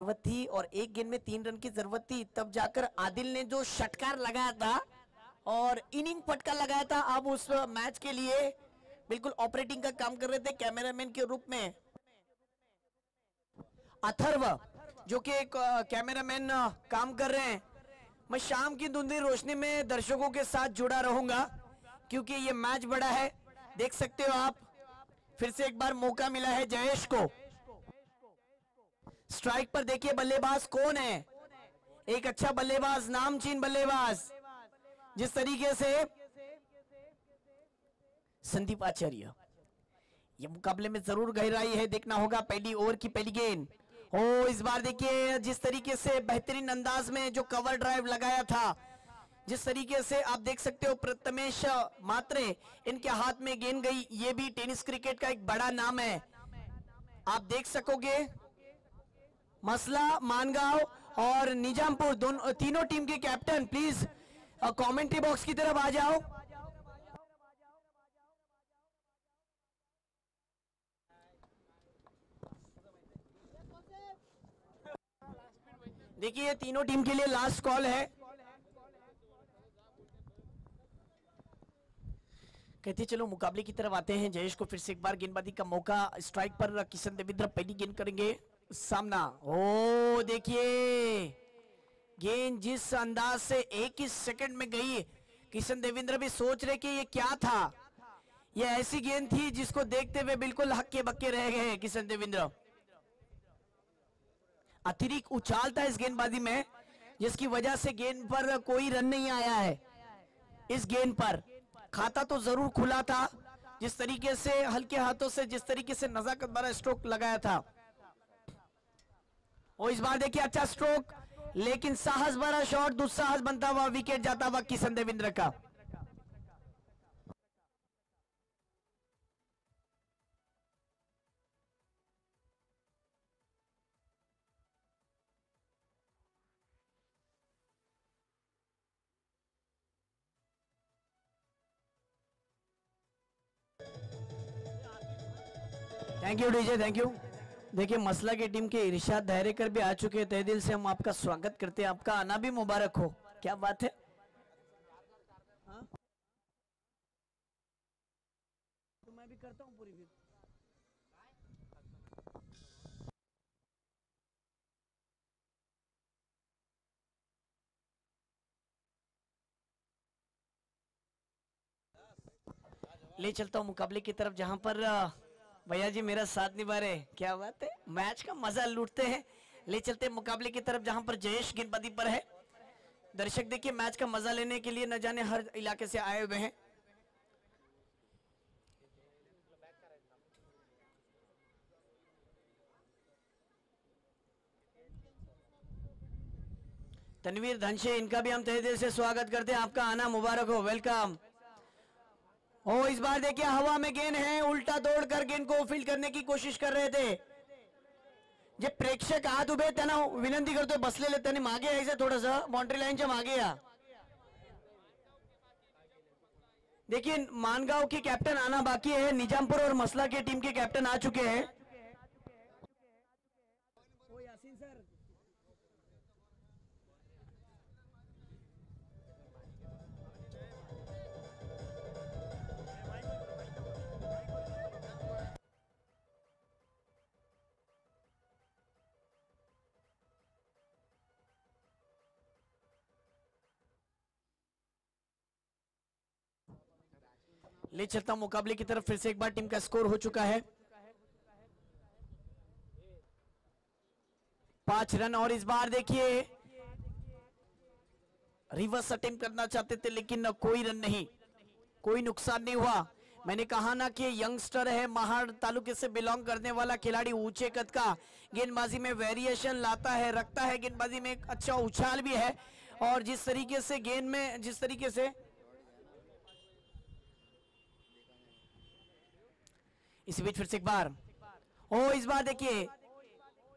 जरूरत थी और एक गेंद में 3 रन की जरूरत थी, तब जाकर आदिल ने जो षटकार लगाया था और इनिंग फटका लगाया था। अब उस मैच के लिए बिल्कुल ऑपरेटिंग का काम कर रहे थे कैमरामैन के रूप में अथर्व, जो कि एक कैमरामैन काम कर रहे हैं। मैं शाम की धुंधली रोशनी में दर्शकों के साथ जुड़ा रहूंगा क्योंकि ये मैच बड़ा है। देख सकते हो आप, फिर से एक बार मौका मिला है जयेश को। स्ट्राइक पर देखिए बल्लेबाज कौन है, एक अच्छा बल्लेबाज, नामचीन बल्लेबाज। जिस तरीके से संदीप आचार्य, ये मुकाबले में जरूर गहराई है, देखना होगा। पहली ओवर की पहली गेंद हो, इस बार देखिए जिस तरीके से बेहतरीन अंदाज में जो कवर ड्राइव लगाया था, जिस तरीके से आप देख सकते हो प्रथमेश मात्रे इनके हाथ में गेंद गई। ये भी टेनिस क्रिकेट का एक बड़ा नाम है, आप देख सकोगे। मसला, मानगांव और निजामपुर दोनों तीनों टीम के कैप्टन प्लीज कमेंट्री बॉक्स की तरफ आ जाओ। देखिए तीनों टीम के लिए लास्ट कॉल है। कहते चलो मुकाबले की तरफ आते हैं। जयेश को फिर से एक बार गेंदबाजी का मौका। स्ट्राइक पर किशन देवेंद्र पहली गेंद करेंगे सामना। ओ देखिए गेंद जिस अंदाज से एक ही सेकंड में गई, किशन देवेंद्र भी सोच रहे कि ये क्या था। ये ऐसी गेंद थी जिसको देखते हुए बिल्कुल हक्के बक्के रह गए हैं किशन देवेंद्र। अतिरिक्त उछाल था इस गेंदबाजी में जिसकी वजह से गेंद पर कोई रन नहीं आया है। इस गेंद पर खाता तो जरूर खुला था, जिस तरीके से हल्के हाथों से जिस तरीके से नजाकत भरा स्ट्रोक लगाया था। और इस बार देखिए अच्छा स्ट्रोक, लेकिन साहस भरा शॉट, दुस्साहस बनता हुआ विकेट जाता हुआ किशन देवेंद्र का। Thank you DJ, thank you. देखिए मसला की टीम के इरशाद धैर्यकर भी आ चुके हैं। तहे दिल से हम आपका स्वागत करते हैं, आपका आना भी मुबारक हो। क्या बात है, हाँ? तो मैं भी करता हूँ पूरी। फिर ले चलता हूँ मुकाबले की तरफ, जहां पर भैया जी मेरा साथ निभा रहे। क्या बात है, मैच का मजा लूटते हैं। ले चलते हैं मुकाबले की तरफ जहां पर जयेश गेंदबाजी पर है। दर्शक देखिए मैच का मजा लेने के लिए न जाने हर इलाके से आए हुए हैं। तनवीर धनशे, इनका भी हम तहे दिल से स्वागत करते हैं, आपका आना मुबारक हो, वेलकम। ओ इस बार देखिए हवा में गेंद है, उल्टा दौड़कर गेंद को फील्ड करने की कोशिश कर रहे थे। जे प्रेक्षक हाथ उभे त्यांना विनंती करतोय बसलेले त्यांनी मागे यायचं, थोडस बाउंड्री लाईनच्या मागे या। देखिए मानगांव की कैप्टन आना बाकी है, निजामपुर और मसला की टीम के कैप्टन आ चुके हैं। ओ यासीन सर, ले चलता हूं मुकाबले की तरफ। फिर से एक बार टीम का स्कोर हो चुका है 5 रन। और इस बार देखिए रिवर्स अटेम्प्ट करना चाहते थे लेकिन कोई रन नहीं, कोई नुकसान नहीं हुआ। मैंने कहा ना कि यंगस्टर है, महाड़ तालुके से बिलोंग करने वाला खिलाड़ी, ऊंचे कद का, गेंदबाजी में वेरिएशन लाता है, रखता है, गेंदबाजी में एक अच्छा उछाल भी है। और जिस तरीके से गेंद में जिस तरीके से इस बीच फिर से एक बार ओ इस बार देखिए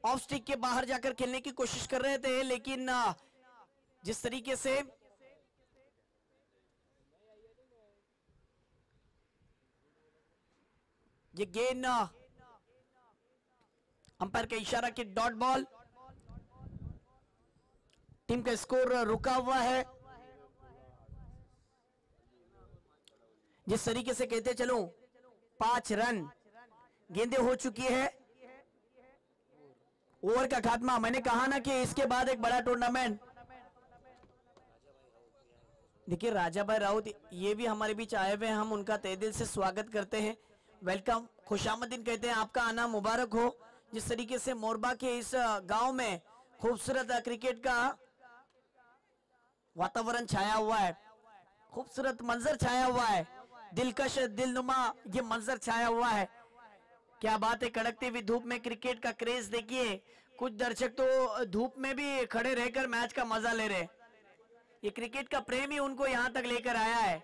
ऑफ स्टिक के बाहर जाकर खेलने की कोशिश कर रहे थे, लेकिन जिस तरीके से ये गेंद अंपायर का इशारा कि डॉट बॉल। टीम का स्कोर रुका हुआ है। जिस तरीके से कहते चलो 5 रन, गेंदें हो चुकी है, ओवर का खात्मा। मैंने कहा ना कि इसके बाद एक बड़ा टूर्नामेंट। देखिए राजा भाई राउत ये भी हमारे बीच आए हुए हैं, हम उनका तहे दिल से स्वागत करते हैं, वेलकम, खुशामदीन कहते हैं, आपका आना मुबारक हो। जिस तरीके से मोरबा के इस गांव में खूबसूरत क्रिकेट का वातावरण छाया हुआ है, खूबसूरत मंजर छाया हुआ है, दिलकश दिलनुमा ये मंजर छाया हुआ है। क्या बात है, कड़कती हुई धूप में क्रिकेट का क्रेज देखिए। कुछ दर्शक तो धूप में भी खड़े रहकर मैच का मजा ले रहे। ये क्रिकेट का प्रेम ही उनको यहां तक लेकर आया है।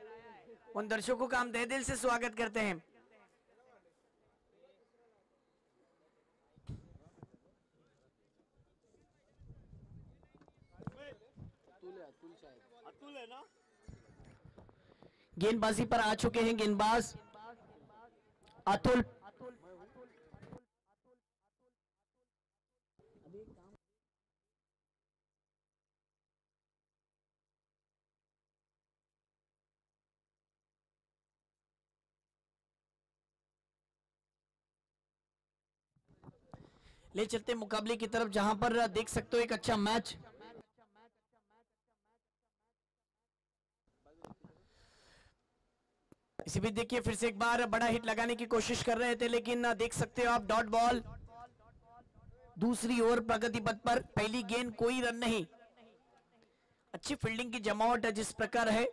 उन दर्शकों का हम तहे दिल से स्वागत करते हैं। गेंदबाजी पर आ चुके हैं गेंदबाज अतुल। ले चलते मुकाबले की तरफ, जहां पर देख सकते हो एक अच्छा मैच। इसी बीच देखिए फिर से एक बार बड़ा हिट लगाने की कोशिश कर रहे थे, लेकिन देख सकते हो आप डॉट बॉल। दूसरी ओवर प्रगति पथ पर, पहली गेंद कोई रन नहीं। अच्छी फील्डिंग की जमावट जिस प्रकार है।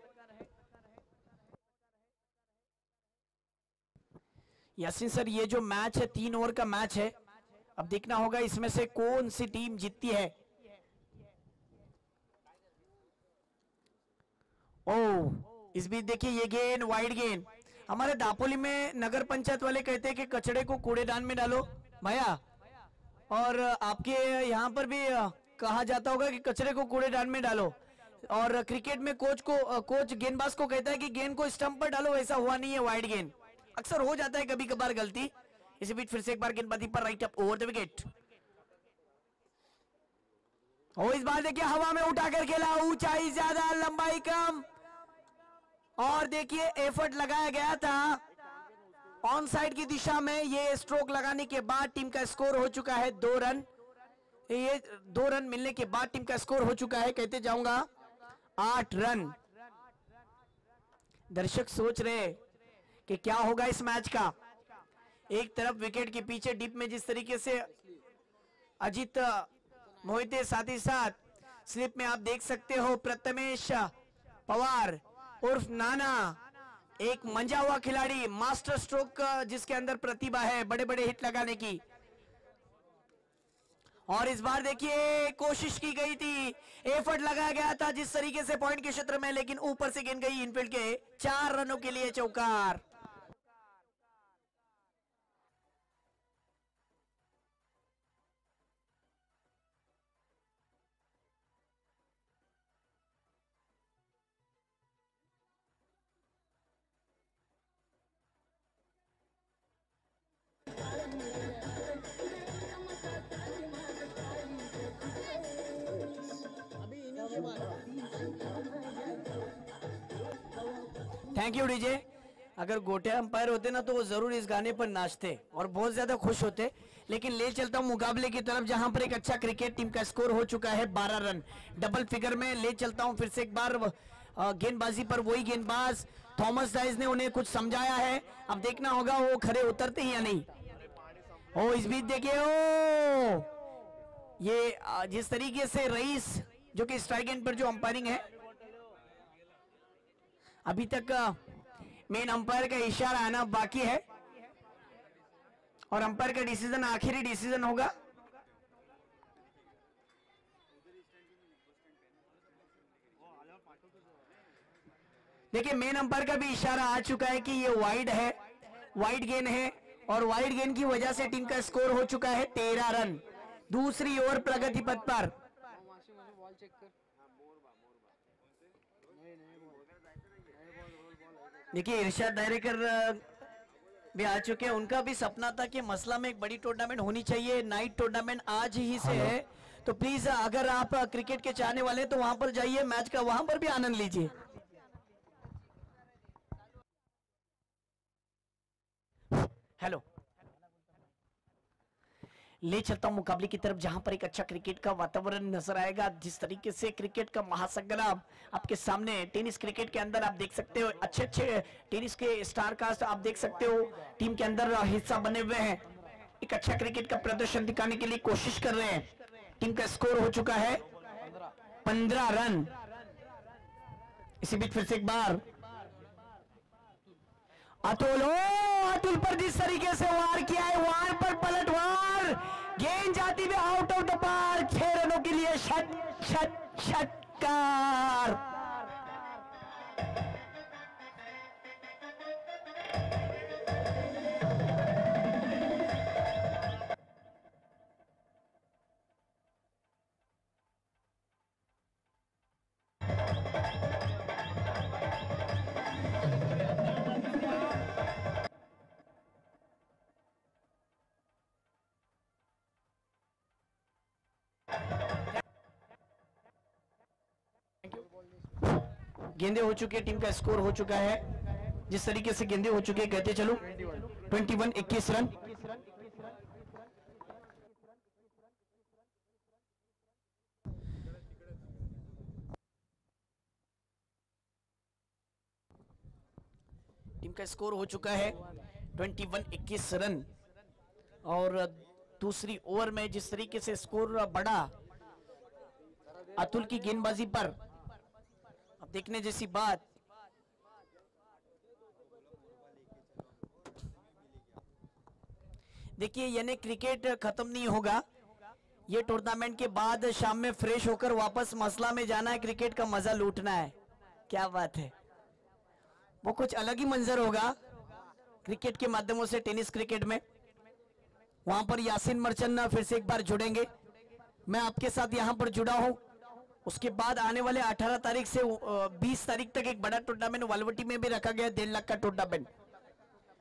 यासीन सर ये जो मैच है 3 ओवर का मैच है, अब देखना होगा इसमें से कौन सी टीम जीतती है। ओह, इस बीच देखिए ये गेंद वाइड गेंद। हमारे दापोली में नगर पंचायत वाले कहते हैं कि कचड़े को कूड़ेदान में डालो भैया, और आपके यहाँ पर भी कहा जाता होगा कि कचरे को कूड़ेदान में डालो। और क्रिकेट में कोच गेंदबाज को कहता है कि गेंद को स्टंप पर डालो, ऐसा हुआ नहीं है, वाइड गेंद। अक्सर हो जाता है कभी कभार गलती। इसी बीच फिर से एक बार गेंदबाजी पर right up over the wicket. और इस बार देखिए हवा में उठाकर खेला, ऊंचाई ज्यादा लंबाई कम, और देखिए एफर्ट लगाया गया था ऑन साइड की दिशा में। ये स्ट्रोक लगाने के बाद टीम का स्कोर हो चुका है 2 रन। ये 2 रन मिलने के बाद टीम का स्कोर हो चुका है, कहते जाऊंगा 8 रन। दर्शक सोच रहे कि क्या होगा इस मैच का। एक तरफ विकेट के पीछे डीप में जिस तरीके से अजीत मोहिते, साथ ही साथ स्लिप में आप देख सकते हो प्रथमेश पवार उर्फ नाना, एक मंजा हुआ खिलाड़ी, मास्टर स्ट्रोक जिसके अंदर प्रतिभा है बड़े बड़े हिट लगाने की। और इस बार देखिए कोशिश की गई थी, एफर्ट लगाया गया था जिस तरीके से पॉइंट के क्षेत्र में, लेकिन ऊपर से गेंद गई इनफील्ड के 4 रनों के लिए चौकार। Thank you DJ. अगर गोटे अंपायर होते ना तो वो जरूर इस गाने पर नाचते और बहुत ज्यादा खुश होते। लेकिन ले चलता हूं मुकाबले की तरफ, जहां पर एक अच्छा क्रिकेट टीम का स्कोर हो चुका है 12 रन, डबल फिगर में ले चलता हूं। फिर से एक बार गेंदबाजी पर वही गेंदबाज थॉमस डाइस ने उन्हें कुछ समझाया है, अब देखना होगा वो खरे उतरते हैं या नहीं। ओ इस बीच देखिए, ओ ये जिस तरीके से रईस जो कि स्ट्राइक एंड पर जो अंपायरिंग है, अभी तक मेन अंपायर का इशारा आना बाकी है और अंपायर का डिसीजन आखिरी डिसीजन होगा। देखिए मेन अंपायर का भी इशारा आ चुका है कि ये वाइड है, वाइड गेंद है, और वाइड गेंद की वजह से टीम का स्कोर हो चुका है 13 रन। दूसरी ओवर प्रगति पथ पर। देखिए इरशाद डायरेक्टर भी आ चुके हैं, उनका भी सपना था कि मसला में एक बड़ी टूर्नामेंट होनी चाहिए, नाइट टूर्नामेंट आज ही से है, तो प्लीज अगर आप क्रिकेट के चाहने वाले हैं तो वहां पर जाइए, मैच का वहां पर भी आनंद लीजिए। हेलो, ले चलता हूं मुकाबले की तरफ, जहां पर एक अच्छा क्रिकेट का वातावरण नजर आएगा। जिस तरीके से क्रिकेट का महासंग्राम आपके सामने, टेनिस क्रिकेट के अंदर आप देख सकते हो, अच्छे अच्छे टेनिस के स्टार कास्ट आप देख सकते हो, टीम के अंदर हिस्सा बने हुए हैं, एक अच्छा क्रिकेट का प्रदर्शन दिखाने के लिए कोशिश कर रहे हैं। टीम का स्कोर हो चुका है 15 रन। इसी बीच फिर से एक बार अतुल, अतुल पर जिस तरीके से वार किया है, वार पर पलटवार, गेंद जाती हुई आउट ऑफ द पार्क, 6 रनों के लिए षटकार। गेंदे हो चुके, टीम का स्कोर हो चुका है, जिस तरीके से गेंदे हो चुके कहते चलो 21 रन। टीम का स्कोर हो चुका है 21 रन। और दूसरी ओवर में जिस तरीके से स्कोर बढ़ा अतुल की गेंदबाजी पर, अब देखने जैसी बात। देखिए यानी क्रिकेट खत्म नहीं होगा, ये टूर्नामेंट के बाद शाम में फ्रेश होकर वापस मसला में जाना है, क्रिकेट का मजा लूटना है। क्या बात है, वो कुछ अलग ही मंजर होगा क्रिकेट के माध्यमों से, टेनिस क्रिकेट में। वहां पर यासीन मर्चेंट फिर से एक बार जुड़ेंगे, मैं आपके साथ यहां पर जुड़ा हूं। उसके बाद आने वाले 18 तारीख से 20 तारीख तक एक बड़ा टूर्नामेंट वालवटी में भी रखा गया, 1.5 लाख का टूर्नामेंट।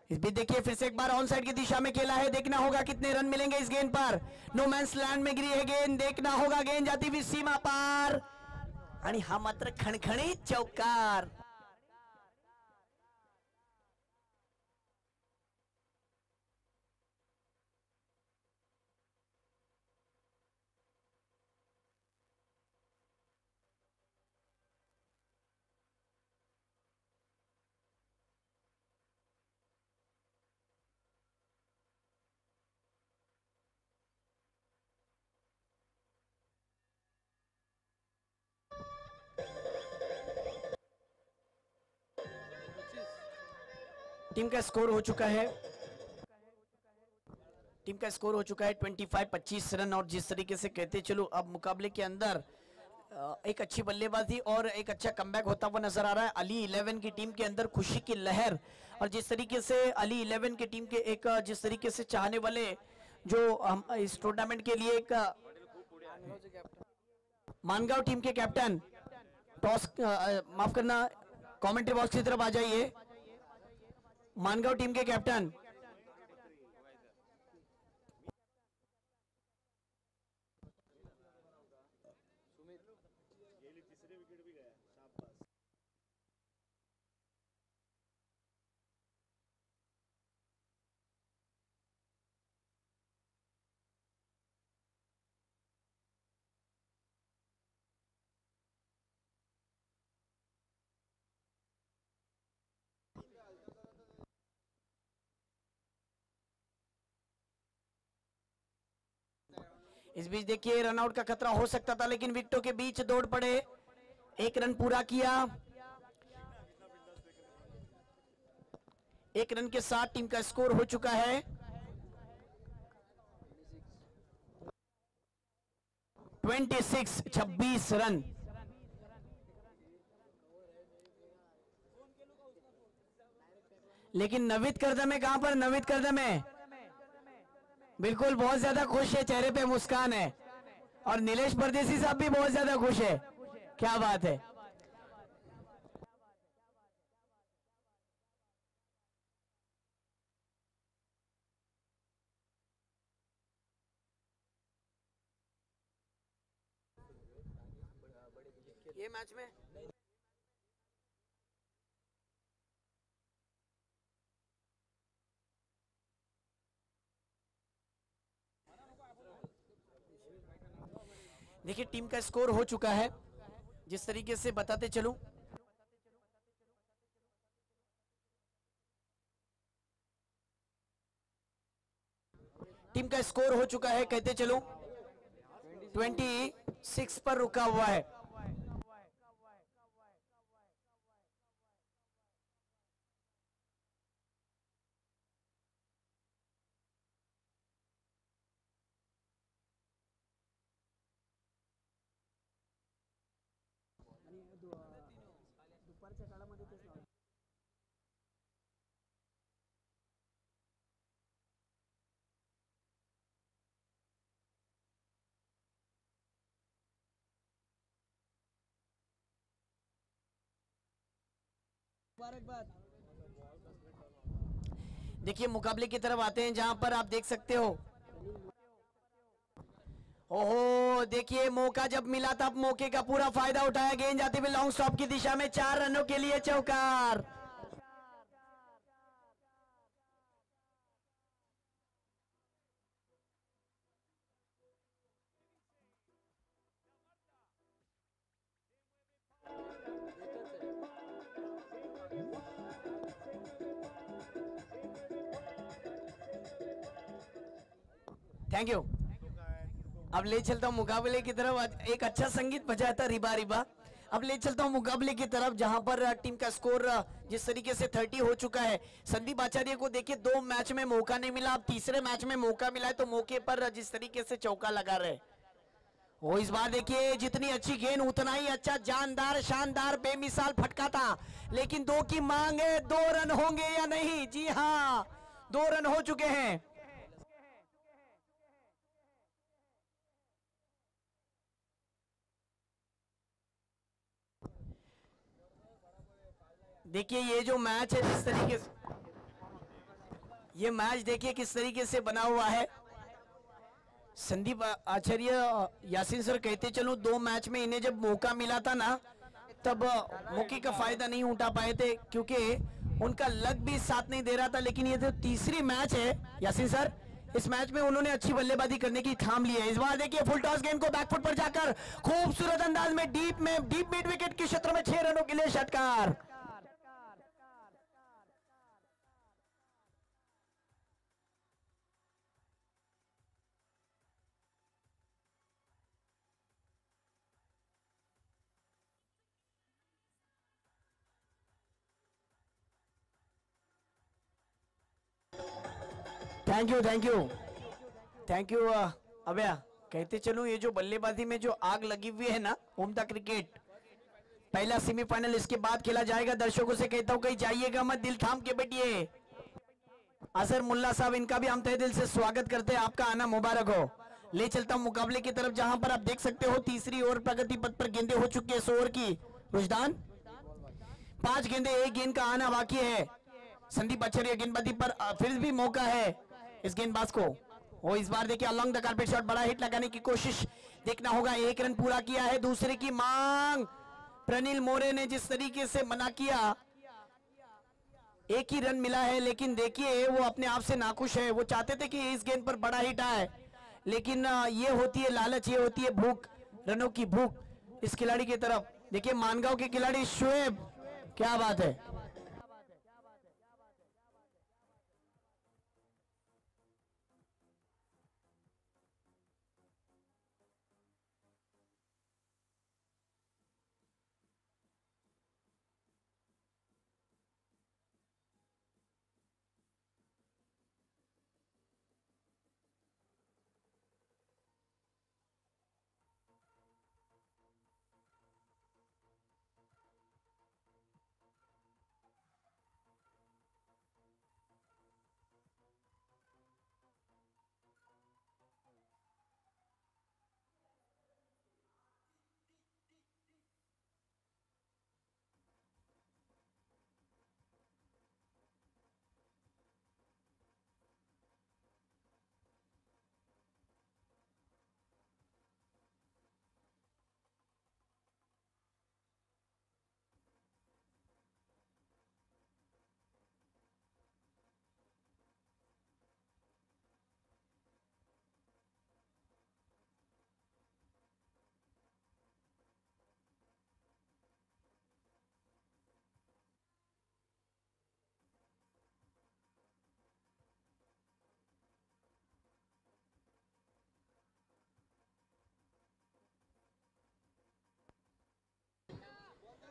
इस भी देखिए फिर से एक बार ऑन साइड की दिशा में खेला है, देखना होगा कितने रन मिलेंगे इस गेंद पर। नो मैंस लैंड में गिरी है गेंद, देखना होगा, गेंद जाती हुई सीमा पार, आणि हा मात्र खणखणीत चौकार। टीम का स्कोर हो चुका है, टीम का स्कोर हो चुका है 25 रन। और जिस तरीके से कहते चलो अब मुकाबले के अंदर एक अच्छी बल्लेबाजी और एक अच्छा कमबैक होता हुआ नजर आ रहा है। अली 11 की टीम के अंदर खुशी की लहर, और जिस तरीके से अली 11 की टीम के एक जिस तरीके से चाहने वाले जो हम इस टूर्नामेंट के लिए एक मानगांव टीम के कैप्टन, टॉस माफ करना, कमेंट्री बॉक्स की तरफ आ जाइए। मानगांव टीम के कैप्टन इस बीच देखिए रनआउट का खतरा हो सकता था, लेकिन विकेटों के बीच दौड़ पड़े, 1 रन पूरा किया। 1 रन के साथ टीम का स्कोर हो चुका है 26 रन। लेकिन नवीद करदम है, कहां पर नवीद करदम है? बिल्कुल बहुत ज्यादा खुश है, चेहरे पे मुस्कान है, और नीलेश परदेसी साहब भी बहुत ज्यादा खुश है। क्या बात है। ये मैच में देखिए टीम का स्कोर हो चुका है, जिस तरीके से बताते चलूं। टीम का स्कोर हो चुका है, कहते चलूं 26 पर रुका हुआ है। देखिए मुकाबले की तरफ आते हैं, जहां पर आप देख सकते हो। ओहो, देखिए मौका जब मिला तब मौके का पूरा फायदा उठाया, गेंद जाती हुई लॉन्ग स्टॉप की दिशा में 4 रनों के लिए चौकार। Thank you. अब ले चलता हूं मुकाबले की तरफ, एक अच्छा संगीत बजाया था रिबा रिबा। अब ले चलता हूं मुकाबले की तरफ, जहां पर टीम का स्कोर जिस तरीके से 30 हो चुका है। संदीप आचार्य को देखिए 2 मैच में मौका नहीं मिला, अब तीसरे मैच में मौका मिला है, तो मौके पर जिस तरीके से चौका लगा रहे वो इस बार देखिए जितनी अच्छी गेंद उतना ही अच्छा जानदार शानदार बेमिसाल फटका था। लेकिन 2 की मांग है, 2 रन होंगे या नहीं? जी हाँ, 2 रन हो चुके हैं। देखिए ये जो मैच है जिस तरीके से, ये मैच देखिए किस तरीके से बना हुआ है। संदीप आचार्य यासीन सर कहते चलो 2 मैच में इन्हें जब मौका मिला था ना, तब मौके का फायदा नहीं उठा पाए थे, क्योंकि उनका लक भी साथ नहीं दे रहा था। लेकिन ये जो तीसरी मैच है यासीन सर, इस मैच में उन्होंने अच्छी बल्लेबाजी करने की ठाम ली है। इस बार देखिए फुल टॉस गेंद को बैकफुट पर जाकर खूबसूरत अंदाज में डीप मिड विकेट के क्षेत्र में 6 रनों के लिए षटकार। Thank you thank you thank you Abhaya. कहते चलूं ये जो बल्लेबाजी में जो आग लगी हुई है ना, उम्दा क्रिकेट पहला सेमीफाइनल इसके बाद खेला जाएगा। दर्शकों से कहता हूं कहीं जाइएगा मत, दिल थाम के बैठिए। अजहर मुल्ला साहब, इनका भी हम तहे दिल से स्वागत करते हैं, आपका आना मुबारक हो। ले चलता हूं मुकाबले की तरफ, जहां पर आप देख सकते हो तीसरी ओवर प्रगति पथ पर गेंदें हो चुकी है 100 ओवर की। रुजदान 5 गेंदें, 1 गेंद का आना बाकी है। संदीप आचार्य गेंदबाजी पर फिर भी मौका है इस गेंदबाज को। वो इस बार देखिए अलॉन्ग द कार्पेट शॉट, बड़ा हिट लगाने की कोशिश, देखना होगा। 1 रन पूरा किया है, दूसरे की मांग प्रनिल मोरे ने जिस तरीके से मना किया, 1 ही रन मिला है। लेकिन देखिए वो अपने आप से नाखुश है, वो चाहते थे कि इस गेंद पर बड़ा हिट आए, लेकिन ये होती है लालच, ये होती है भूख, रनों की भूख इस खिलाड़ी की तरफ। देखिए मानगांव के खिलाड़ी शुएब, क्या बात है।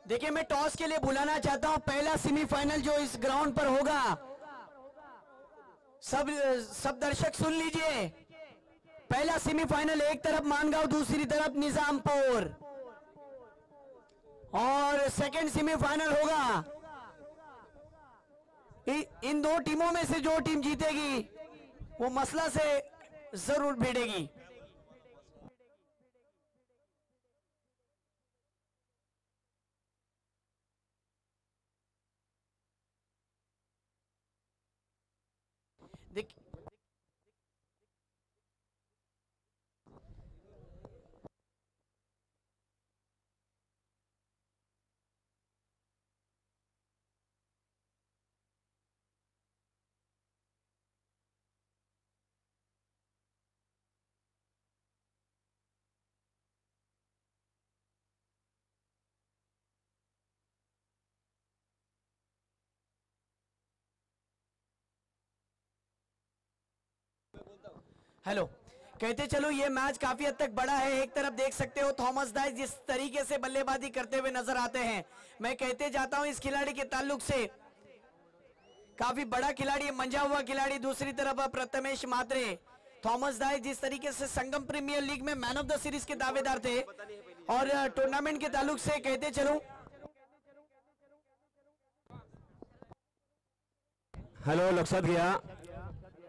देखिए मैं टॉस के लिए बुलाना चाहता हूं पहला सेमीफाइनल जो इस ग्राउंड पर होगा। सब दर्शक सुन लीजिए, पहला सेमीफाइनल एक तरफ मानगांव दूसरी तरफ निजामपुर, और सेकंड सेमीफाइनल होगा। इन दो टीमों में से जो टीम जीतेगी वो मसला से जरूर भिड़ेगी। देख हेलो, कहते चलो ये मैच काफी हद तक बड़ा है। एक तरफ देख सकते हो थॉमस डाइस जिस तरीके से बल्लेबाजी करते हुए नजर आते हैं। मैं कहते जाता हूं इस खिलाड़ी के ताल्लुक से काफी बड़ा खिलाड़ी, मंजा हुआ खिलाड़ी। दूसरी तरफ प्रथमेश मात्रे, थॉमस डाइस जिस तरीके से संगम प्रीमियर लीग में मैन ऑफ द सीरीज के दावेदार थे, और टूर्नामेंट के ताल्लुक से कहते चलो। हॅलो, लक्षात घ्या,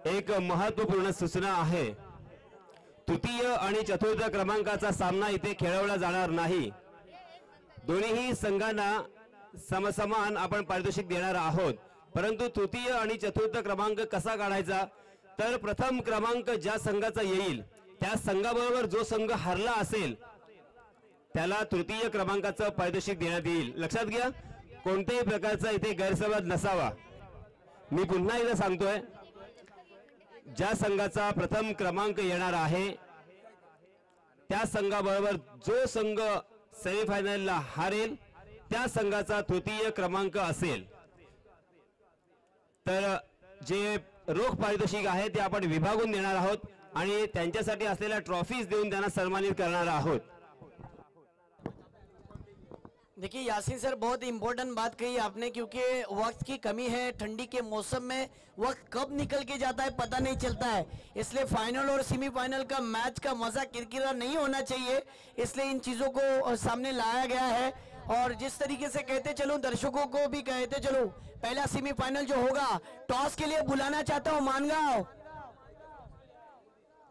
एक महत्वपूर्ण सूचना आहे। तृतीय आणि चतुर्थ क्रमांकाचा सामना इथे खेळवला जाणार नाही। दोन्ही संघांना समसमान आपण पारितोषिक देणार आहोत, परंतु तृतीय आणि चतुर्थ क्रमांक कसा काढायचा तर प्रथम क्रमांक ज्या संघाचा येईल त्या संघाबरोबर जो संघ हरला असेल त्याला तृतीय क्रमांकाचं पारितोषिक देण्यात येईल। लक्षात घ्या, कोणत्याही प्रकारचा इथे गैरसमज नसावा। मी पुन्हा एकदा सांगतोय, ज्या संघाचा प्रथम क्रमांक येणार आहे त्या संघाबरोबर जो संघ सेमीफायनलला हारेल त्या संघाचा तृतीय क्रमांक असेल। तर जे रोख पारितोषिक आहे ते आपण विभागून देणार आहोत आणि त्यांच्यासाठी असलेल्या ट्रॉफीज देऊन त्यांना सन्मानित करणार आहोत। देखिए यासीन सर, बहुत इंपॉर्टेंट बात कही आपने, क्योंकि वक्त की कमी है। ठंडी के मौसम में वक्त कब निकल के जाता है पता नहीं चलता है, इसलिए फाइनल और सेमीफाइनल का मैच का मजा किरकिरा नहीं होना चाहिए, इसलिए इन चीजों को सामने लाया गया है। और जिस तरीके से कहते चलो, दर्शकों को भी कहते चलो, पहला सेमीफाइनल जो होगा टॉस के लिए बुलाना चाहता हूं मानगांव।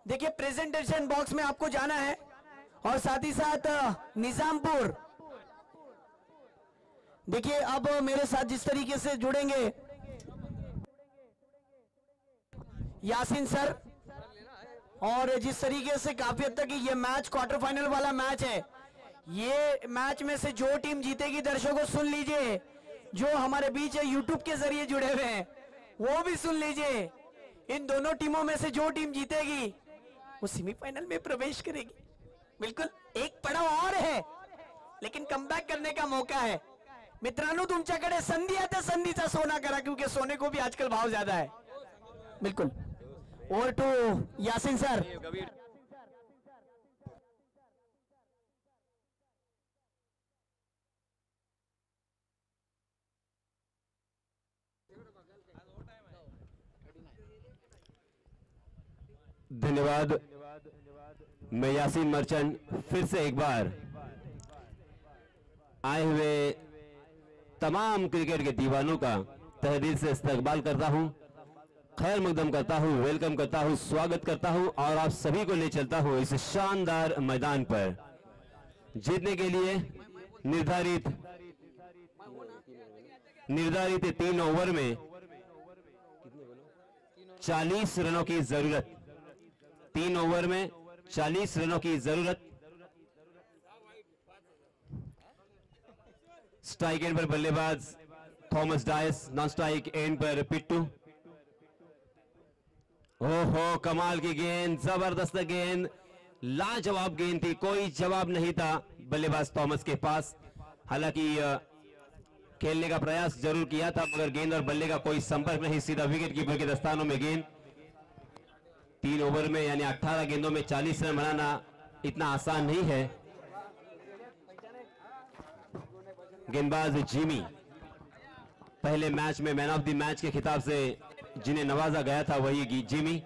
देखिए प्रेजेंटेशन बॉक्स में आपको जाना है, और साथ ही साथ निजामपुर। देखिए अब मेरे साथ जिस तरीके से जुड़ेंगे यासीन सर, और जिस तरीके से काफी हद तक ये मैच क्वार्टर फाइनल वाला मैच है, ये मैच में से जो टीम जीतेगी, दर्शकों सुन लीजिए, जो हमारे बीच यूट्यूब के जरिए जुड़े हुए हैं वो भी सुन लीजिए, इन दोनों टीमों में से जो टीम जीतेगी वो सेमीफाइनल में प्रवेश करेगी। बिल्कुल एक पड़ाव और है, लेकिन कमबॅक करने का मौका है। मित्रांनो, तुमच्याकडे संधी आहे तर संधीचा सोना करा, क्योंकि सोने को भी आजकल भाव ज्यादा है। बिल्कुल। Over to Yasin sir. धन्यवाद। मैं यासीन मर्चेंट फिर से एक बार आए हुए तमाम क्रिकेट के दीवानों का तहे दिल से इस्तकबाल करता हूं, खैर मकदम करता हूं, वेलकम करता हूं, स्वागत करता हूं और आप सभी को ले चलता हूं इस शानदार मैदान पर। जीतने के लिए निर्धारित 3 ओवर में 40 रनों की जरूरत, 3 ओवर में 40 रनों की जरूरत। स्ट्राइक एंड पर बल्लेबाज Thomas dice, non strike and पर पिट्टू। ओहो, कमाल की गेंद, जबरदस्त गेंद, लाजवाब गेंद थी, कोई जवाब नहीं था बल्लेबाज थॉमस के पास। हालांकि खेलने का प्रयास जरूर किया था, मगर गेंद और बल्ले का कोई संपर्क नहीं, सीधा विकेट कीपर के दस्तानों में गेंद। 3 ओवर में यानी 18 गेंदों में 40 रन बनाना इतना आसान नहीं है। गेंदबाज जिमी, पहले मैच में मैन ऑफ द मैच के खिताब से जिन्हें नवाजा गया था वही जिमी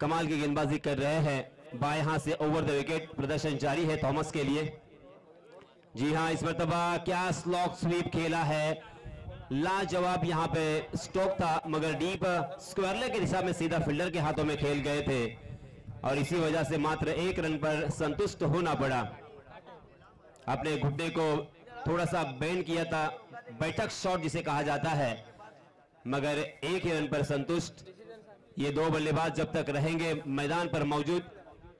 कमाल की गेंदबाजी कर रहे हैं। बाएं हाथ से ओवर द विकेट प्रदर्शन जारी है थॉमस के लिए। जी हां, इस मरतबा क्या स्लॉक स्वीप खेला है, लाजवाब यहां पे स्ट्रोक था मगर डीप स्क्वायरले की दिशा में सीधा फील्डर के हाथों में खेल गए थे और इसी वजह से मात्र 1 रन पर संतुष्ट होना पड़ा। अपने घुटने को थोड़ा सा बेंड किया था, बैठक शॉट जिसे कहा जाता है, मगर 1 ही रन पर संतुष्ट। ये 2 बल्लेबाज जब तक रहेंगे मैदान पर मौजूद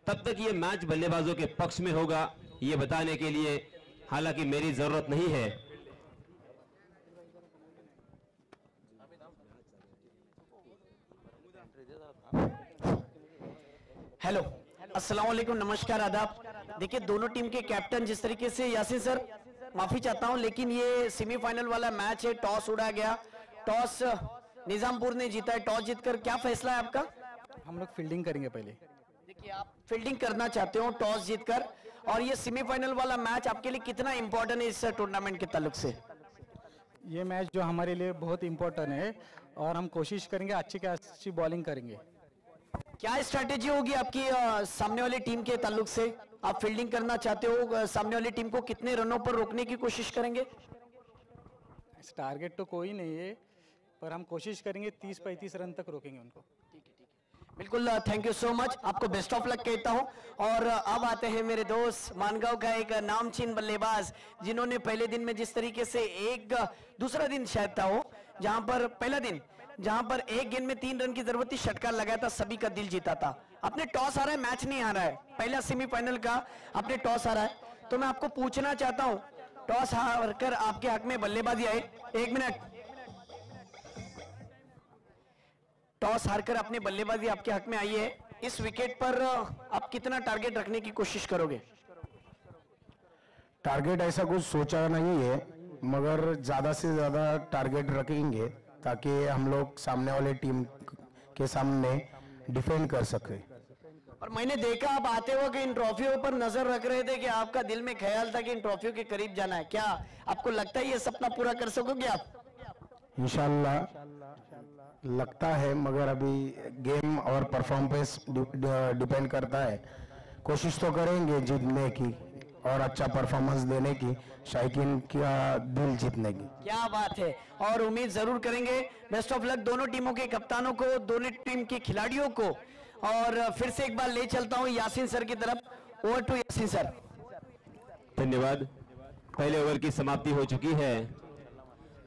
तब तक ये मैच बल्लेबाजों के पक्ष में होगा, ये बताने के लिए हालांकि मेरी जरूरत नहीं है। हेलो, अस्सलाम वालेकुम, नमस्कार, आदाब। देखिए दोनों टीम के कैप्टन जिस तरीके से, यासीन सर माफी चाहता हूं लेकिन ये सेमीफाइनल वाला मैच है, टॉस उड़ा गया, टॉस निजामपुर ने जीता है। टॉस जीतकर क्या फैसला है आपका? हम लोग फील्डिंग करेंगे पहले। देखिए आप फील्डिंग करना चाहते हो टॉस जीतकर, और ये सेमीफाइनल वाला मैच आपके लिए कितना इंपॉर्टेंट है इस टूर्नामेंट के ताल्लुक से? ये मैच जो हमारे लिए बहुत इंपॉर्टेंट है और हम कोशिश करेंगे अच्छी बॉलिंग करेंगे। क्या स्ट्रैटेजी होगी आपकी सामने वाली टीम के ताल्लुक से? आप फील्डिंग करना चाहते हो, सामने वाली टीम को कितने रनों पर रोकने की कोशिश करेंगे? टारगेट तो कोई नहीं है पर हम कोशिश करेंगे 30-35 रन तक रोकेंगे उनको। बिल्कुल, थैंक यू सो मच, आपको बेस्ट ऑफ लक कहता हूं। और अब आते हैं मेरे दोस्त मानगांव का एक नामचीन बल्लेबाज जिन्होंने पहले दिन में जिस तरीके से दूसरा दिन शायद था वो, जहां पर पहला दिन जहां पर 1 गेंद में 3 रन की जरूरत थी, षटकार लगाया था, सभी का दिल जीता था। अपने टॉस हारा है, मैच नहीं हारा है, पहला सेमीफाइनल का अपने टॉस हारा है। तो मैं आपको पूछना चाहता हूं, टॉस हार कर आपके हक में बल्लेबाजी आई, 1 मिनट, टॉस हारकर अपनी बल्लेबाजी आपके हक में आई है, इस विकेट पर आप कितना टारगेट रखने की कोशिश करोगे? टारगेट ऐसा कुछ सोचा नहीं है मगर ज्यादा से ज्यादा टारगेट रखेंगे ताकि हम लोग सामने वाले टीम के सामने डिफेंड कर सके। और मैंने देखा आप आते वक्त इन ट्रॉफियों पर नजर रख रहे थे कि आपका दिल में ख्याल था कि इन ट्रॉफियों के करीब जाना है, क्या आपको लगता है ये सपना पूरा कर सकोगे आप? इंशाल्लाह लगता है मगर अभी गेम और परफॉर्मेंस डिपेंड करता है। कोशिश तो करेंगे जीतने की और अच्छा परफॉर्मेंस देने की, शायकीन का दिल जीतने की। क्या बात है, और उम्मीद जरूर करेंगे। बेस्ट ऑफ लक दोनों टीमों के कप्तानों को, दोनों टीम के खिलाड़ियों को। और फिर से एक बार ले चलता हूं यासीन सर की तरफ, ओवर टू यासीन सर। धन्यवाद। पहले ओवर की समाप्ति हो चुकी है।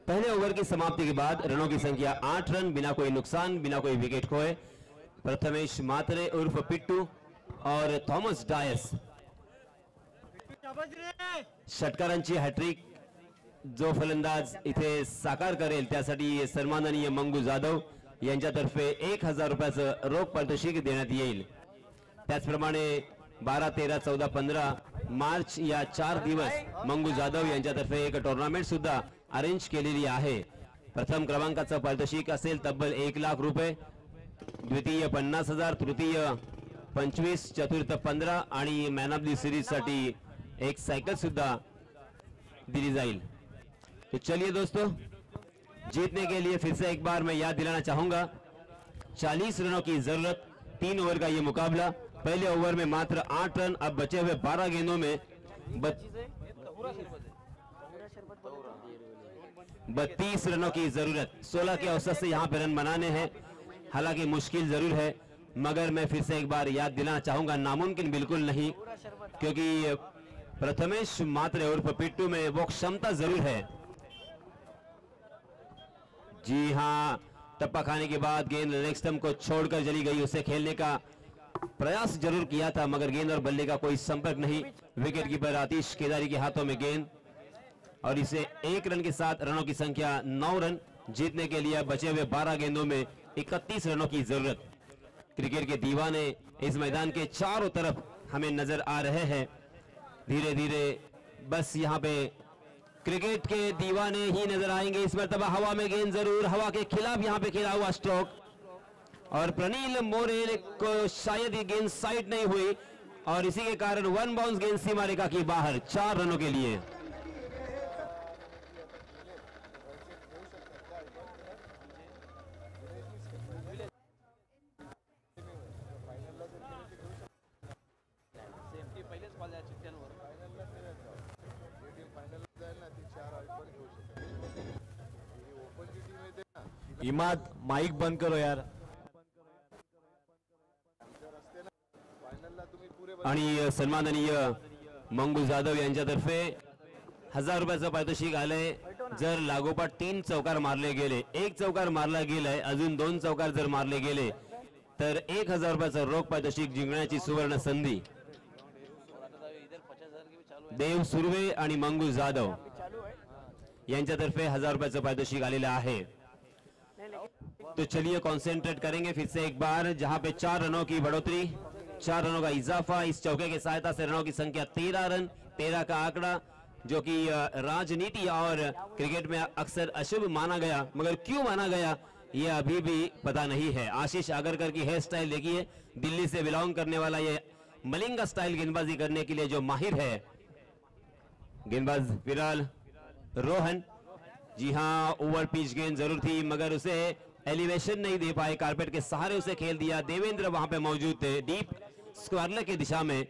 पहले ओवर की समाप्ति के बाद रनों की संख्या 8 रन, बिना कोई नुकसान, बिना कोई विकेट खोए। प्रथमेश मात्रे उर्फ पिट्टू और थॉमस डायस षटकारांची हॅट्रिक जो फलंदाज इथे साकार करेल त्यासाठी सन्माननीय मंगू जाधव यांच्यातर्फे 1000 रुपयाचं रोख पारितोषिक देण्यात येईल। त्याचप्रमाणे 12, 13, 14, 15 मार्च या 4 दिवस मंगू जाधव यांच्यातर्फे एक टुर्नामेंट सुद्धा अरेंज केलेली आहे। प्रथम क्रमांकाचं पारितोषिक असेल तब्बल 1 लाख रुपये, द्वितीय 50,000, तृतीय 25, चतुर्थ 15 आणि मॅन ऑफ द सिरीज साठी एक साइकिल सुद्धा दिली जाएगी। तो चलिए दोस्तों, जीतने के लिए फिर से एक बार मैं याद दिलाना चाहूंगा, 40 रनों की जरूरत, 3 ओवर का ये मुकाबला। पहले ओवर में मात्र 8 रन, अब बचे हुए 12 गेंदों में 32 रनों की जरूरत। 16 के औसत से यहाँ पे रन बनाने हैं, हालांकि मुश्किल जरूर है, मगर मैं फिर से एक बार याद दिलाना चाहूंगा, नामुमकिन बिल्कुल नहीं, क्योंकि प्रथमेश मात्रे उर्फ पिट्टू में वो क्षमता जरूर है। जी हां, टप्पा खाने के बाद गेंद लेग स्टंप को छोड़कर चली गई, उसे खेलने का प्रयास जरूर किया था मगर गेंद और बल्ले का कोई संपर्क नहीं। विकेट कीपर आतिश केदारी के हाथों में गेंद, और इसे 1 रन के साथ रनों की संख्या 9 रन। जीतने के लिए बचे हुए 12 गेंदों में 31 रनों की जरूरत। क्रिकेट के दीवाने इस मैदान के चारों तरफ हमें नजर आ रहे हैं। धीरे धीरे बस यहाँ पे क्रिकेट के दीवाने ही नजर आएंगे। इस मरतबा हवा में गेंद जरूर, हवा के खिलाफ यहाँ पे खेला हुआ स्ट्रोक, और प्रनील मोरे को शायद ये गेंद साइड नहीं हुई और इसी के कारण 1 बाउंस गेंद सीमा रेखा की बाहर, 4 रनों के लिए। इमाद माइक बंद करो यार. आणि सन्माननीय मंगू जाधव यांच्यातर्फे 1000 रुपयाचं पारितोषिक आलंय. जर लागोपाठ 3 चौकार मारले गेले, 1 चौकार मारला गेलाय, अजून 2 चौकार जर मारले गेले तर 1000 रुपयाचं रोख पारितोषिक जिंकण्याची सुवर्ण संधी देव सुर्वे आणि मंगू जाधव यांच्यातर्फे 1000 रुपयाचं पारितोषिक आलेलं आहे. तो चलिए कॉन्सेंट्रेट करेंगे फिर से एक बार, जहां पे 4 रनों की बढ़ोतरी, 4 रनों का इजाफा. इस चौके की सहायता से रनों की संख्या 13 रन, 13 का आंकड़ा जो कि राजनीति और क्रिकेट में अक्सर अशुभ माना गया, मगर क्यों माना गया ये अभी भी पता नहीं है. आशीष आगरकर की हेयर स्टाइल देखिए, दिल्ली से बिलोंग करने वाला ये मलिंगा स्टाइल गेंदबाजी करने के लिए जो माहिर है गेंदबाज फिलहाल रोहन. जी हाँ, ओवर पिच गेंद जरूर थी मगर उसे एलिवेशन नहीं दे पाए, कारपेट के सहारे उसे खेल दिया. देवेंद्र वहां पे मौजूद थे, डीप स्क्वायर की दिशा में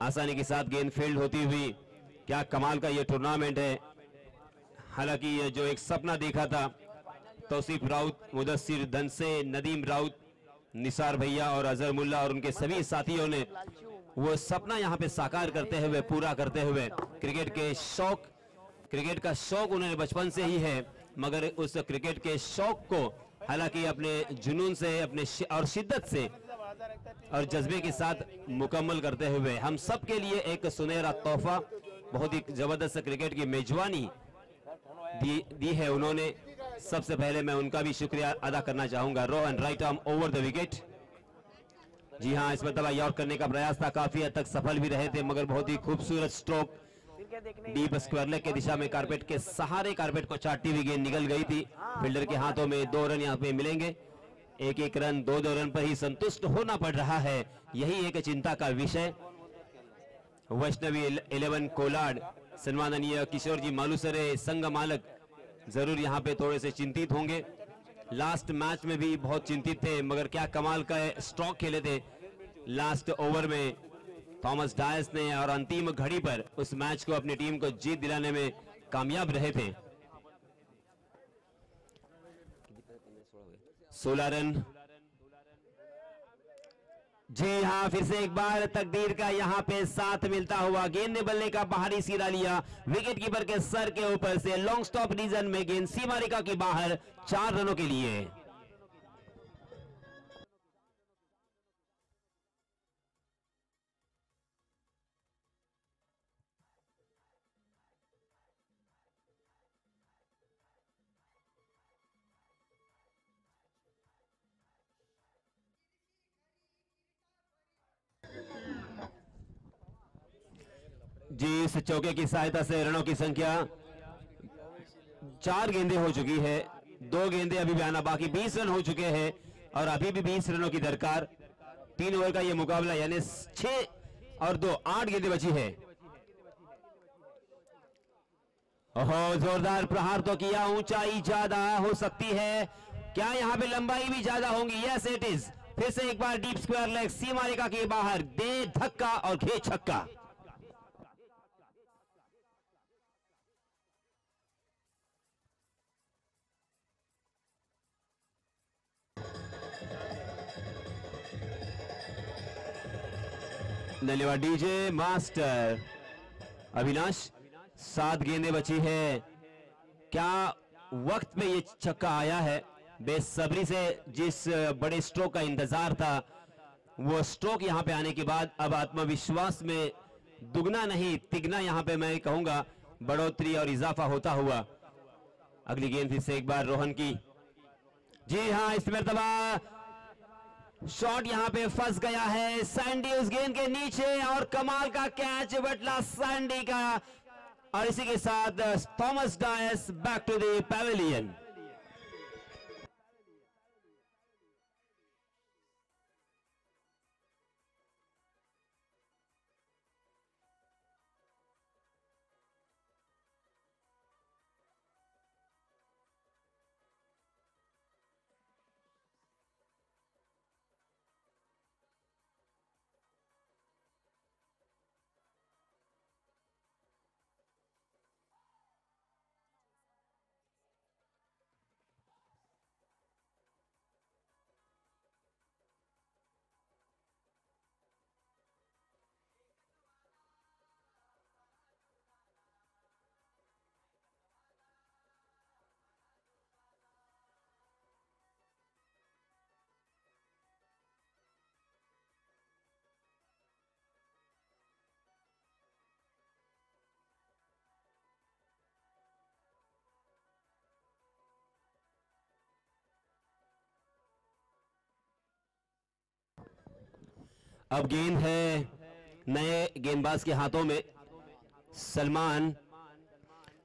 आसानी के साथ गेंद फील्ड होती हुई. क्या कमाल का ये टूर्नामेंट है. हालांकि ये जो एक सपना देखा था तौसीफ राउत, मुदस्सिर धनसे, नदीम राउत, निसार भैया और अजहर मुल्ला और उनके सभी साथियों ने वो सपना यहाँ पे साकार करते हुए, पूरा करते हुए, क्रिकेट का शौक उन्होंने बचपन से ही है, मगर उस क्रिकेट के शौक को हालांकि अपने जुनून से, अपने और शिद्दत से और जज्बे के साथ मुकम्मल करते हुए हम सब के लिए एक सुनहरा तोहफा, बहुत ही जबरदस्त क्रिकेट की मेजबानी दी है उन्होंने. सबसे पहले मैं उनका भी शुक्रिया अदा करना चाहूंगा. Rohan right arm over the wicket. जी हाँ, इस मरतबा यॉर्क करने का प्रयास था, काफी हद तक सफल भी रहे थे, मगर बहुत ही खूबसूरत स्ट्रोक डीप स्क्वायर लेग के दिशा में कारपेट के सहारे, कारपेट को चाटती हुई गेंद निकल गई थी. फील्डर के हाथों में 2 रन यहाँ पे मिलेंगे. 1-1 रन, 2-2 रन पर ही संतुष्ट होना पड़ रहा है, यही एक चिंता का विषय. वैष्णवी 11 कोलाड, सन्माननीय किशोर जी मालूसरे, संघ मालक जरूर यहाँ पे थोड़े से चिंतित होंगे. लास्ट मैच में भी बहुत चिंतित थे, मगर क्या कमाल का स्ट्रोक खेले थे लास्ट ओवर में थॉमस डायस ने, और अंतिम घड़ी पर उस मैच को अपनी टीम को जीत दिलाने में कामयाब रहे थे. 16 रन. जी हाँ, फिर से एक बार तकदीर का यहाँ पे साथ मिलता हुआ, गेंद ने बल्ले का बाहरी सीधा लिया, विकेट कीपर के सर के ऊपर से लॉन्ग स्टॉप रीजन में गेंद सीमा रेखा के बाहर, 4 रनों के लिए. जी, इस चौके की सहायता से रनों की संख्या 4 गेंदें हो चुकी है, 2 गेंदें अभी भी आना बाकी, 20 रन हो चुके हैं और अभी भी 20 रनों की दरकार. 3 ओवर का ये मुकाबला, यानी 6 और 2 8 गेंदें बची है. ओहो, जोरदार प्रहार तो किया, ऊंचाई ज्यादा हो सकती है, क्या यहाँ पे लंबाई भी ज्यादा होंगी? Yes it is. फिर से एक बार डीप स्क्वायर लेग, सीमा रेखा के बाहर, दे धक्का और घे छक्का. धन्यवाद डीजे मास्टर. अविनाश, 7 गेंदें बची है, क्या वक्त पे ये छक्का आया है? बेसब्री से जिस बड़े स्ट्रोक का इंतजार था, वो स्ट्रोक यहां पे आने के बाद अब आत्मविश्वास में दुगना नहीं तिगना यहां पे मैं कहूंगा बढ़ोतरी और इजाफा होता हुआ. अगली गेंद फिर से एक बार रोहन की. जी हां, इस मरतबा शॉट यहां पे फंस गया है, सैंडी उस गेंद के नीचे और कमाल का कैच बटला सैंडी का, और इसी के साथ Thomas Dias back to the pavilion. अब गेंद है नए गेंदबाज के हाथों में, सलमान।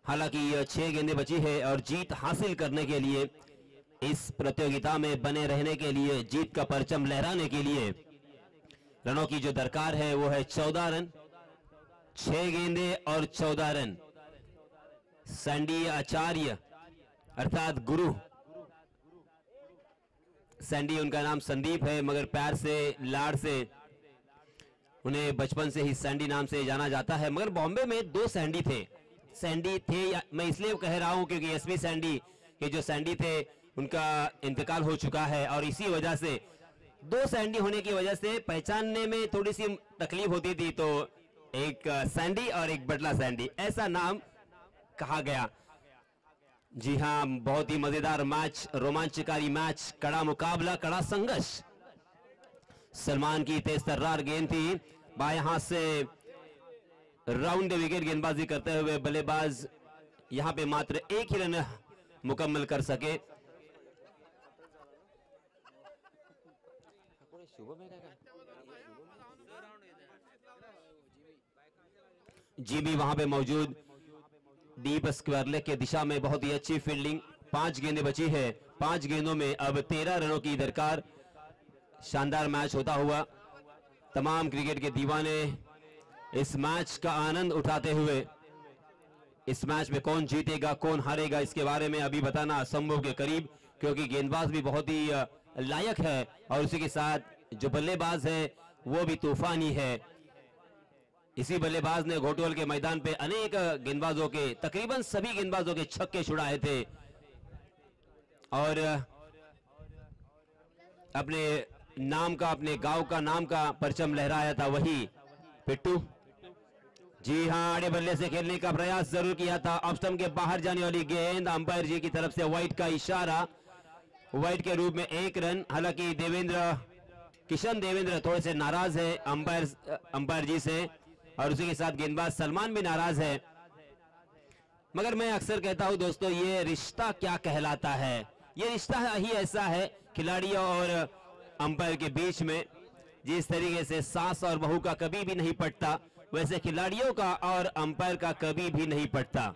हालांकि यह 6 गेंदें बची है और जीत हासिल करने के लिए, इस प्रतियोगिता में बने रहने के लिए, जीत का परचम लहराने के लिए रनों की जो दरकार है वो है 14 रन। 6 गेंदें और 14 रन। सैंडी आचार्य अर्थात गुरु, सैंडी उनका नाम संदीप है मगर प्यार से, लाड़ से उन्हें बचपन से ही सैंडी नाम से जाना जाता है। मगर बॉम्बे में 2 सैंडी थे। मैं इसलिए कह रहा हूं क्योंकि एसपी सैंडी के जो सैंडी थे उनका इंतकाल हो चुका है और इसी वजह से 2 सैंडी होने की वजह से पहचानने में थोड़ी सी तकलीफ होती थी, तो एक सैंडी और एक बटला सैंडी, ऐसा नाम कहा गया। जी हां, बहुत ही मजेदार मैच, रोमांचकारी मैच, कड़ा मुकाबला, कड़ा संघर्ष। सलमान की तेज तर्रार गेंद थी, बाएं हाथ से राउंड विकेट गेंदबाजी करते हुए बल्लेबाज यहां पे मात्र 1 ही रन मुकम्मल कर सके। जीबी वहां पे मौजूद, डीप स्क्वायर लेग के दिशा में बहुत ही अच्छी फील्डिंग। 5 गेंदें बची है, 5 गेंदों में अब 13 रनों की दरकार। शानदार मैच होता हुआ, तमाम क्रिकेट के दीवाने इस मैच का आनंद उठाते हुए, इस मैच में कौन जीतेगा कौन हारेगा इसके बारे में अभी बताना असंभव के करीब, क्योंकि गेंदबाज भी बहुत ही लायक है और उसी के साथ जो बल्लेबाज है वो भी तूफानी है। इसी बल्लेबाज ने घोटोल के मैदान पे अनेक गेंदबाजों के, तकरीबन सभी गेंदबाजों के छक्के छुड़ाए थे और अपने नाम का, अपने गांव का नाम का परचम लहराया था वही पिट्टू। जी हां, आड़े बल्ले से खेलने का प्रयास जरूर किया था। ऑफ स्टंप के बाहर जाने वाली गेंद, अंपायर जी की तरफ से वाइड का इशारा, वाइड के रूप में 1 रन। हालांकि किशन देवेंद्र थोड़े से नाराज है अंपायर जी से और उसी के साथ गेंदबाज सलमान भी नाराज है। मगर मैं अक्सर कहता हूं दोस्तों, ये रिश्ता क्या कहलाता है, ये रिश्ता ही ऐसा है खिलाड़ियों और अंपायर के बीच में। जिस तरीके से सास और बहू का कभी भी नहीं पटता, वैसे खिलाड़ियों का और अंपायर का कभी भी नहीं पटता।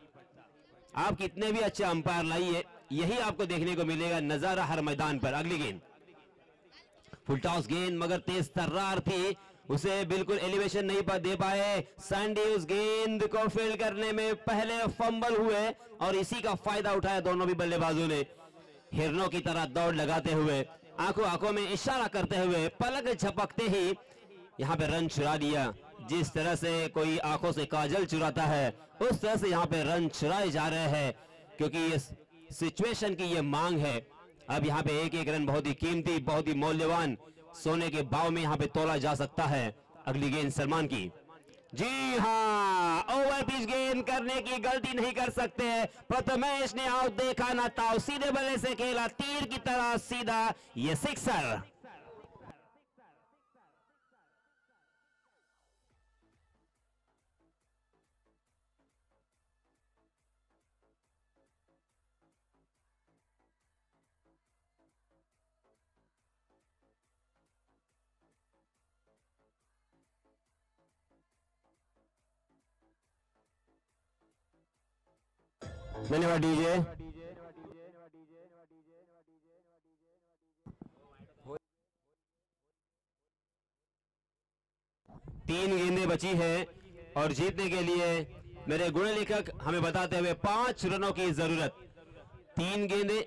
आप कितने भी अच्छे अंपायर लाइए, यही आपको देखने को मिलेगा नजारा हर मैदान पर। अगली गेंद फुल टॉस गेंद, मगर तेज तर्रार थी, उसे बिल्कुल एलिवेशन नहीं दे पाए। सैंडी उस गेंद को फील्ड करने में पहले फंबल हुए और इसी का फायदा उठाया दोनों भी बल्लेबाजों ने, हिरनों की तरह दौड़ लगाते हुए, आंखों में इशारा करते हुए, पलक झपकते ही यहां पे रन चुरा दिया। जिस तरह से कोई आंखों से काजल चुराता है उस तरह से यहां पे रन चुराए जा रहे हैं, क्योंकि इस सिचुएशन की ये मांग है। अब यहां पे एक एक रन बहुत ही कीमती, बहुत ही मूल्यवान, सोने के भाव में यहां पे तोला जा सकता है। अगली गेंद सलमान की, जी हां, ओवर पिच गेंद करने की गलती नहीं कर सकते। प्रथमेश ने आउट देखा ना ताऊ, सीधे बल्ले से खेला तीर की तरह सीधा, ये सिक्सर। धन्यवाद डीजे। 3 गेंदें बची है और जीतने के लिए मेरे गुण लेखक हमें बताते हुए 5 रनों की जरूरत। 3 गेंदें,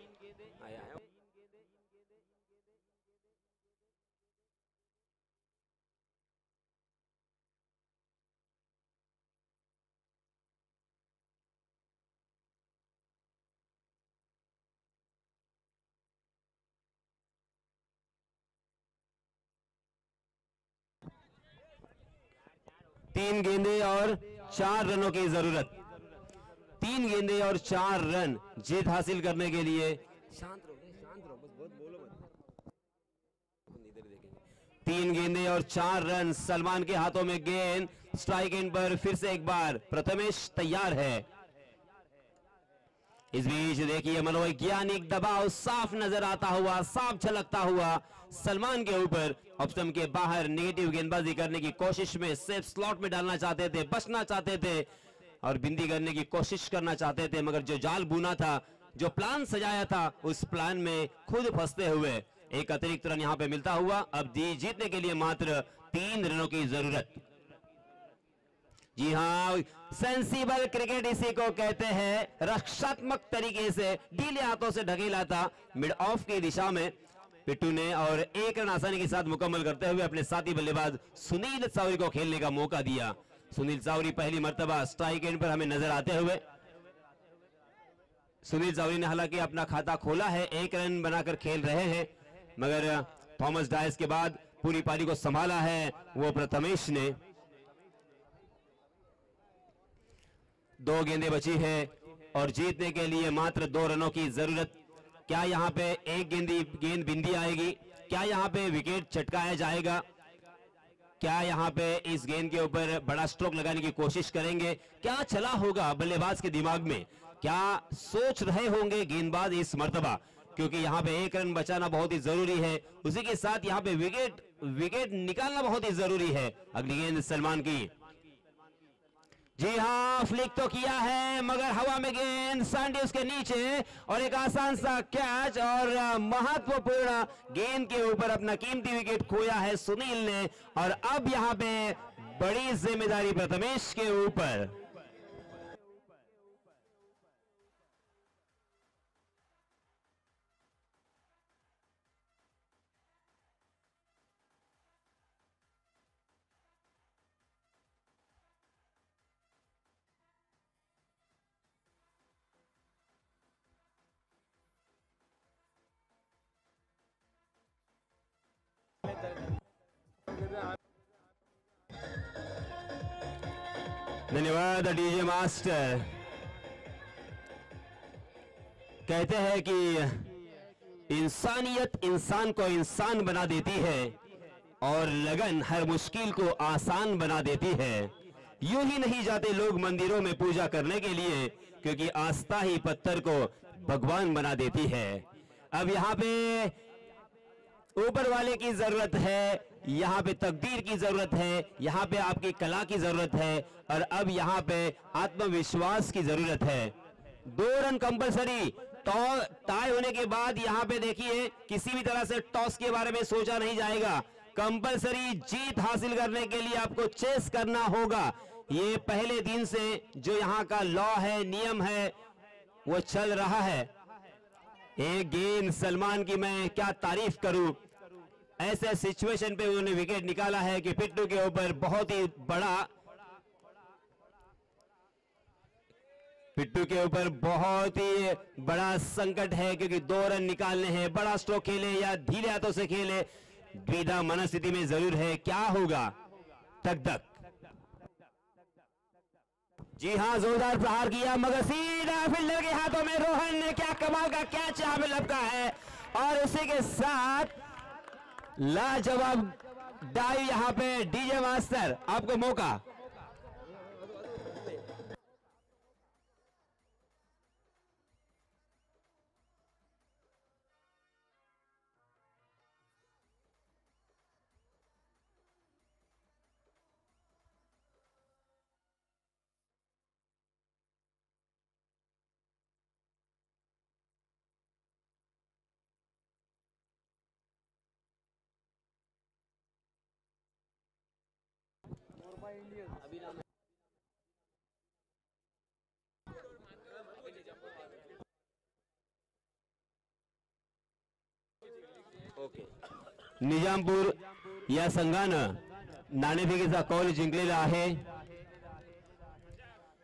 तीन गेंदें और 4 रनों की जरूरत। 3 गेंदें और 4 रन जीत हासिल करने के लिए, शांत रहो बस, बहुत बोलो मत। 3 गेंदें और 4 रन, सलमान के हाथों में गेंद, स्ट्राइक एंड पर फिर से एक बार प्रथमेश तैयार है। इस बीच देखिए मनोवैज्ञानिक दबाव साफ नजर आता हुआ, साफ झलकता हुआ, सलमान के ऊपर। ऑफ स्टंप के बाहर नेगेटिव गेंदबाजी करने की कोशिश में सेफ स्लॉट में डालना चाहते थे, बचना चाहते थे और बिंदी करने की कोशिश करना चाहते थे, मगर जो जाल बुना था, जो प्लान सजाया था, उस प्लान में खुद फंसते हुए एक अतिरिक्त रन यहां पे मिलता हुआ। अब जीतने के लिए मात्र 3 रनों की जरूरत। जी हां, सेंसिबल क्रिकेट इसी को कहते हैं। रक्षात्मक तरीके से ढीले हाथों से ढकेला था मिड ऑफ की दिशा में पिट्टू ने और 1 रन आसानी के साथ मुकम्मल करते हुए अपने साथी बल्लेबाज सुनील चावरी को खेलने का मौका दिया। सुनील चावरी पहली मर्तबा स्ट्राइक एंड पर हमें नजर आते हुए। सुनील चावरी ने हालांकि अपना खाता खोला है, 1 रन बनाकर खेल रहे हैं, मगर थॉमस डायस के बाद पूरी पारी को संभाला है वो प्रथमेश ने। 2 गेंदें बची है और जीतने के लिए मात्र 2 रनों की जरूरत। क्या यहां पे एक गेंद बिंदी आएगी? क्या यहां पे विकेट चटकाया जाएगा? क्या यहां पे इस गेंद के ऊपर बड़ा स्ट्रोक लगाने की कोशिश करेंगे? क्या चला होगा बल्लेबाज के दिमाग में? क्या सोच रहे होंगे गेंदबाज इस मर्तबा? क्योंकि यहां पे 1 रन बचाना बहुत ही जरूरी है, उसी के साथ यहां पे विकेट निकालना बहुत ही जरूरी है। अगली गेंद सलमान की। जी हां, फ्लिक तो किया है मगर हवा में गेंद सांडी उसके नीचे और एक आसान सा कैच और महत्वपूर्ण गेंद के ऊपर अपना कीमती विकेट खोया है सुनील ने। और अब यहां पे बड़ी जिम्मेदारी प्रथमेश के ऊपर। धन्यवाद डीजे मास्टर। कहते हैं कि इंसानियत इंसान को इंसान बना देती है और लगन हर मुश्किल को आसान बना देती है। यूं ही नहीं जाते लोग मंदिरों में पूजा करने के लिए, क्योंकि आस्था ही पत्थर को भगवान बना देती है। अब यहाँ पे ऊपर वाले की जरूरत है, यहाँ पे तकदीर की जरूरत है, यहाँ पे आपकी कला की जरूरत है और अब यहाँ पे आत्मविश्वास की जरूरत है। 2 रन कंपलसरी। टाई होने के बाद यहाँ पे देखिए किसी भी तरह से टॉस के बारे में सोचा नहीं जाएगा। कंपलसरी जीत हासिल करने के लिए आपको चेस करना होगा। ये पहले दिन से जो यहाँ का लॉ है, नियम है, वो चल रहा है। एक गेंद सलमान की मैं क्या तारीफ करूं। ऐसे सिचुएशन पे उन्होंने विकेट निकाला है कि पिट्टू के ऊपर बहुत ही बड़ा संकट है, क्योंकि 2 रन निकालने हैं। बड़ा स्ट्रोक खेले या धीरे हाथों से खेले, द्विधा मनस्थिति में जरूर है। क्या होगा? तक जी हां, जोरदार प्रहार किया मगर सीधा फील्डर के हाथों में। रोहन ने क्या कमाल का कैच यहां पे लपका है और उसी के साथ लाजवाब डाइव यहां पे। डीजे मास्टर आपको मौका। निजामपूर या संघानं नाणेफेकीचा कौल जिंकलेला आहे।